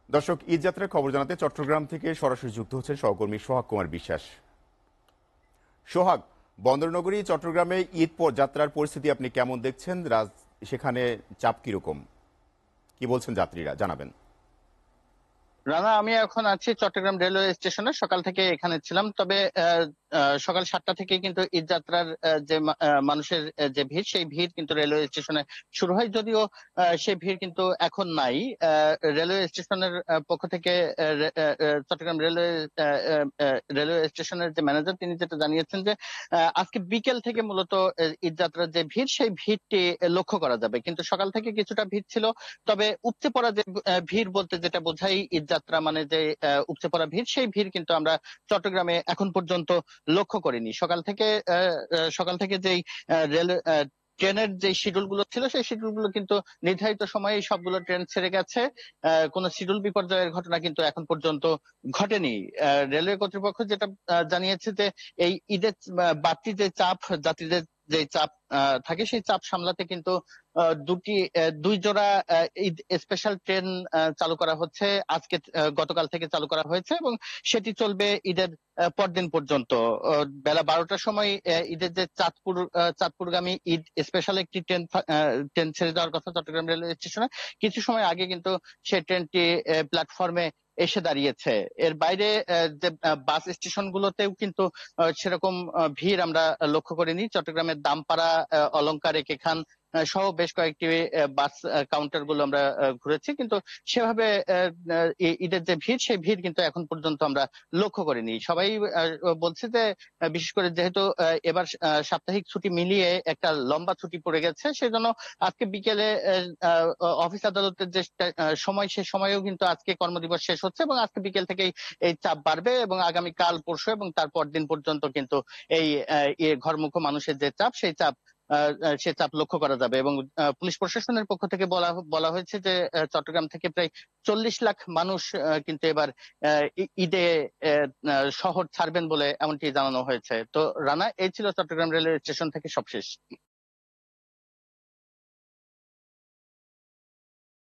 দর্শক, ঈদ যাত্রার খবর জানাতে চট্টগ্রাম থেকে সরাসরি যুক্ত হচ্ছেন সহকর্মী সোহাগ কুমার বিশ্বাস। সোহাগ, বন্দরনগরী চট্টগ্রামে ঈদ যাত্রার পরিস্থিতি আপনি কেমন দেখছেন? সেখানে চাপ কিরকম, কি বলছেন যাত্রীরা, জানাবেন। রানা, আমি এখন আছি চট্টগ্রাম রেলওয়ে স্টেশনে। সকাল থেকে এখানে ছিলাম, তবে সকাল 7টা থেকে কিন্তু ঈদ যাত্রার যে মানুষের যে ভিড়, সেই ভিড় কিন্তু রেলওয়ে স্টেশনে শুরু হয়। যদিও সেই ভিড় কিন্তু এখন নাই। রেলওয়ে স্টেশনের পক্ষ থেকে চট্টগ্রাম রেলওয়ে স্টেশনের যে ম্যানেজার, তিনি যেটা জানিয়েছেন যে আজকে বিকেল থেকে মূলত ঈদ যাত্রার যে ভিড়, সেই ভিড়টি লক্ষ্য করা যাবে। কিন্তু সকাল থেকে কিছুটা ভিড় ছিল। তবে উপচে পড়া যে ভিড় বলতে যেটা বোঝাই, ঈদ যাত্রা মানে যে উপচে পড়া ভিড়, সেই ভিড় কিন্তু আমরা চট্টগ্রামে এখন পর্যন্ত লক্ষ্য করিনি। সকাল থেকে যেই রেল ট্রেনের যে শিডিউল গুলো ছিল, সেই শিডিউল গুলো কিন্তু নির্ধারিত সময়ে সবগুলো ট্রেন ছেড়ে গেছে। কোনো শিডিউল বিপর্যয়ের ঘটনা কিন্তু এখন পর্যন্ত ঘটেনি। রেলওয়ে কর্তৃপক্ষ যেটা জানিয়েছে যে এই ঈদের বাড়তি যে চাপ, যাত্রীদের যে চাপ থাকে, সেই চাপ সামলাতে কিন্তু দুই জোড়া ঈদ স্পেশাল ট্রেন চালু করা হচ্ছে। গতকাল থেকে চালু করা হয়েছে এবং সেটি চলবে ঈদের পরদিন পর্যন্ত। বেলা 12টার সময় ঈদের যে চাঁদপুরগামী ঈদ স্পেশাল একটি ট্রেন ছেড়ে যাওয়ার কথা চট্টগ্রাম রেলওয়ে স্টেশনে। কিছু সময় আগে কিন্তু সেই ট্রেনটি প্ল্যাটফর্মে এসে দাঁড়িয়েছে। এর বাইরে যে বাস স্টেশন গুলোতেও কিন্তু সেরকম ভিড় আমরা লক্ষ্য করিনি। চট্টগ্রামের দামপাড়া, অলংকার, একেখান সহ বেশ কয়েকটি বাস কাউন্টার গুলো আমরা ঘুরেছি, কিন্তু সেভাবে ঈদের যে ভিড়, সেই ভিড় কিন্তু এখন পর্যন্ত আমরা লক্ষ্য করিনি। সবাই বলছে যে বিশেষ করে যেহেতু এবার সাপ্তাহিক ছুটি মিলিয়ে একটা লম্বা ছুটি পড়ে গেছে, সেজন্য আজকে বিকেলে অফিস আদালতের যে সময়, সে সময়েও কিন্তু আজকে কর্মদিবস শেষ হচ্ছে এবং আজকে বিকেল থেকেই এই চাপ বাড়বে এবং আগামী কাল, পরশু এবং তারপর দিন পর্যন্ত কিন্তু এই ঘরমুখো মানুষের যে চাপ, সেই চাপ সে চাপ লক্ষ্য করা যাবে। এবং পুলিশ প্রশাসনের পক্ষ থেকে বলা হয়েছে যে চট্টগ্রাম থেকে প্রায় 40 লাখ মানুষ কিন্তু এবার ঈদে শহর ছাড়বেন বলে এমনটি জানানো হয়েছে। তো রানা, এই ছিল চট্টগ্রাম রেলওয়ে স্টেশন থেকে সবশেষ।